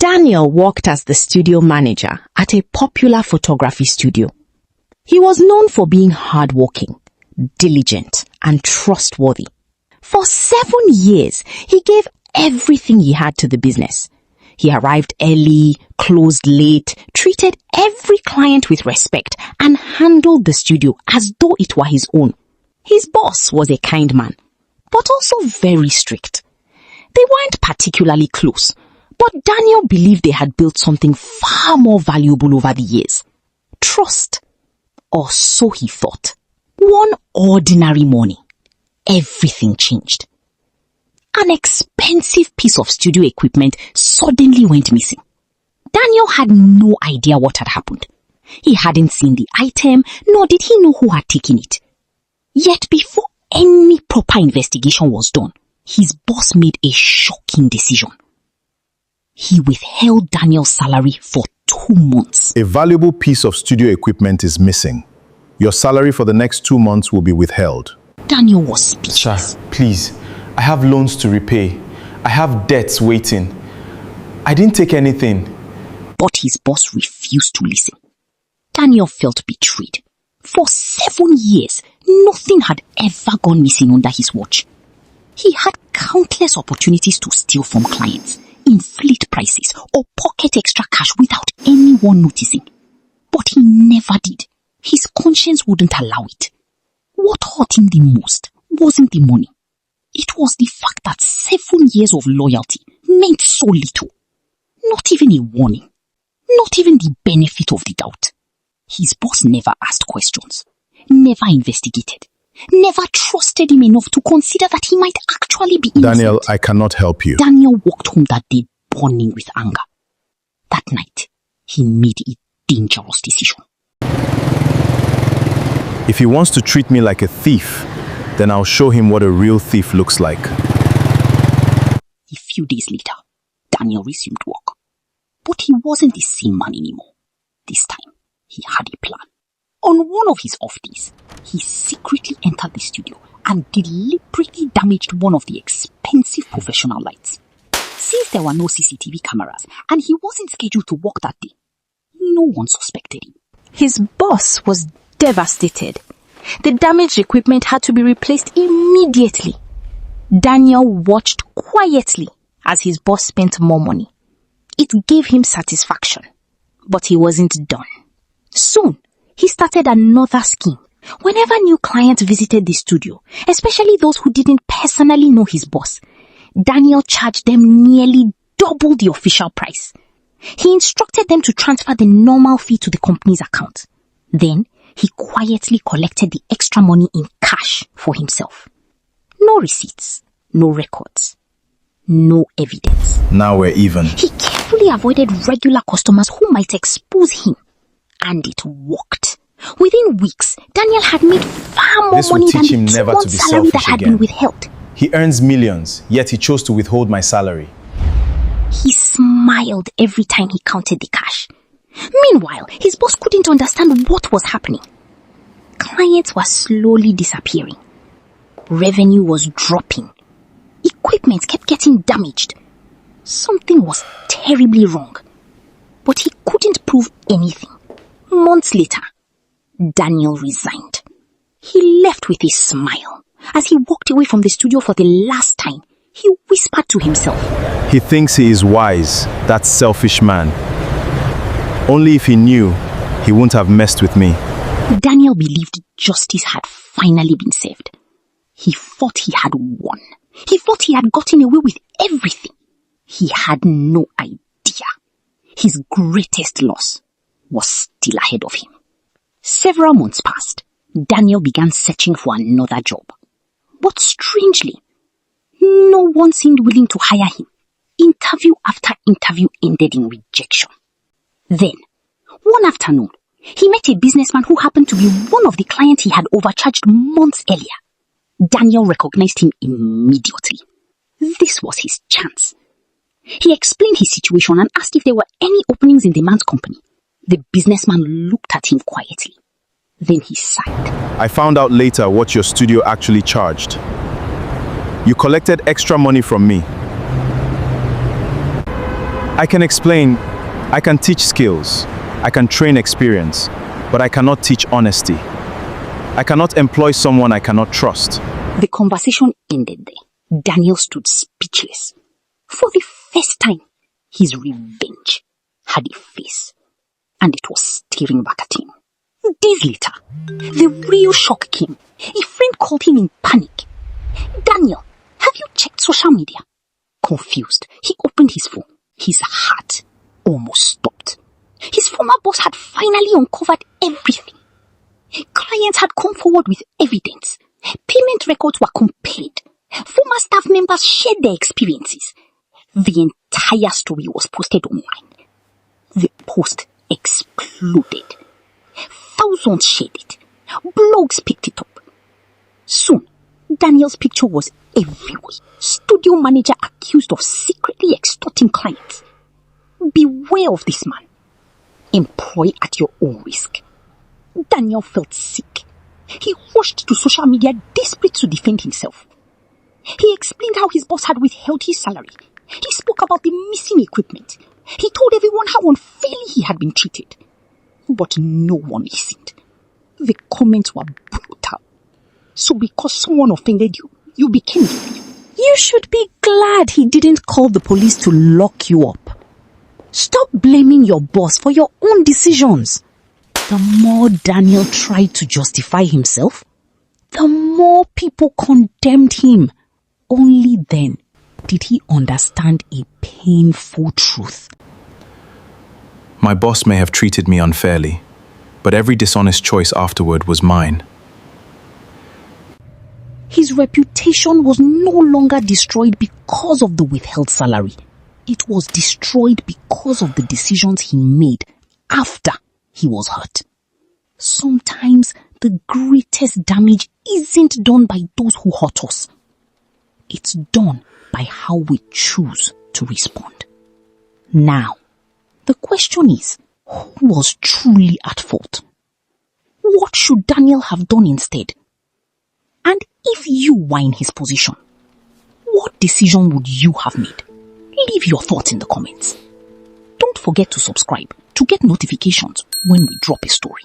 Daniel worked as the studio manager at a popular photography studio. He was known for being hardworking, diligent, and trustworthy. For 7 years, he gave everything he had to the business. He arrived early, closed late, treated every client with respect, and handled the studio as though it were his own. His boss was a kind man, but also very strict. They weren't particularly close, but Daniel believed they had built something far more valuable over the years. Trust. Or so he thought. One ordinary morning, everything changed. An expensive piece of studio equipment suddenly went missing. Daniel had no idea what had happened. He hadn't seen the item, nor did he know who had taken it. Yet before any proper investigation was done, his boss made a shocking decision. He withheld Daniel's salary for 2 months. A valuable piece of studio equipment is missing. Your salary for the next 2 months will be withheld. Daniel was speechless. Sir, please, I have loans to repay. I have debts waiting. I didn't take anything. But his boss refused to listen. Daniel felt betrayed. For 7 years, nothing had ever gone missing under his watch. He had countless opportunities to steal from clients, inflate prices, or pocket extra cash without anyone noticing. But he never did. His conscience wouldn't allow it. What hurt him the most wasn't the money. It was the fact that 7 years of loyalty meant so little. Not even a warning. Not even the benefit of the doubt. His boss never asked questions, never investigated, never trusted him enough to consider that he might actually be innocent. Daniel, I cannot help you. Daniel walked home that day burning with anger. That night, he made a dangerous decision. If he wants to treat me like a thief, then I'll show him what a real thief looks like. A few days later, Daniel resumed work. But he wasn't the same man anymore. This time, he had a plan. On one of his off days, he secretly entered the studio and deliberately damaged one of the expensive professional lights. Since there were no CCTV cameras and he wasn't scheduled to work that day, no one suspected him. His boss was devastated. The damaged equipment had to be replaced immediately. Daniel watched quietly as his boss spent more money. It gave him satisfaction, but he wasn't done. Soon, he started another scheme. Whenever new clients visited the studio, especially those who didn't personally know his boss, Daniel charged them nearly double the official price. He instructed them to transfer the normal fee to the company's account. Then, he quietly collected the extra money in cash for himself. No receipts, no records, no evidence. Now we're even. He carefully avoided regular customers who might expose him. And it worked. Within weeks, Daniel had made far more money than the 2 months salary that had been withheld. He earns millions, yet he chose to withhold my salary. He smiled every time he counted the cash. Meanwhile, his boss couldn't understand what was happening. Clients were slowly disappearing. Revenue was dropping. Equipment kept getting damaged. Something was terribly wrong. But he couldn't prove anything. Months later, Daniel resigned. He left with a smile. As he walked away from the studio for the last time, he whispered to himself. He thinks he is wise, that selfish man. Only if he knew, he wouldn't have messed with me. Daniel believed justice had finally been served. He thought he had won. He thought he had gotten away with everything. He had no idea. His greatest loss was still ahead of him. Several months passed. Daniel began searching for another job. But strangely, no one seemed willing to hire him. Interview after interview ended in rejection. Then, one afternoon, he met a businessman who happened to be one of the clients he had overcharged months earlier. Daniel recognized him immediately. This was his chance. He explained his situation and asked if there were any openings in the man's company. The businessman looked at him quietly. Then he sighed. I found out later what your studio actually charged. You collected extra money from me. I can explain, I can teach skills, I can train experience, but I cannot teach honesty. I cannot employ someone I cannot trust. The conversation ended there. Daniel stood speechless. For the first time, his revenge had a face, and it was staring back at him. Days later, the real shock came. A friend called him in panic. Daniel, have you checked social media? Confused, he opened his phone. His heart almost stopped. His former boss had finally uncovered everything. Clients had come forward with evidence. Payment records were compared. Former staff members shared their experiences. The entire story was posted online. The post exploded. Thousands shared it. Blogs picked it up. Soon, Daniel's picture was everywhere. Studio manager accused of secretly extorting clients. Beware of this man. Employ at your own risk. Daniel felt sick. He rushed to social media desperate to defend himself. He explained how his boss had withheld his salary. He spoke about the missing equipment. He told everyone how unfairly he had been treated. But no one listened. The comments were brutal. So because someone offended you, you became guilty. You should be glad he didn't call the police to lock you up. Stop blaming your boss for your own decisions. The more Daniel tried to justify himself, the more people condemned him. Only then did he understand a painful truth. My boss may have treated me unfairly, but every dishonest choice afterward was mine. His reputation was no longer destroyed because of the withheld salary. It was destroyed because of the decisions he made after he was hurt. Sometimes the greatest damage isn't done by those who hurt us. It's done by how we choose to respond. Now, the question is, who was truly at fault? What should Daniel have done instead? And if you were in his position, what decision would you have made? Leave your thoughts in the comments. Don't forget to subscribe to get notifications when we drop a story.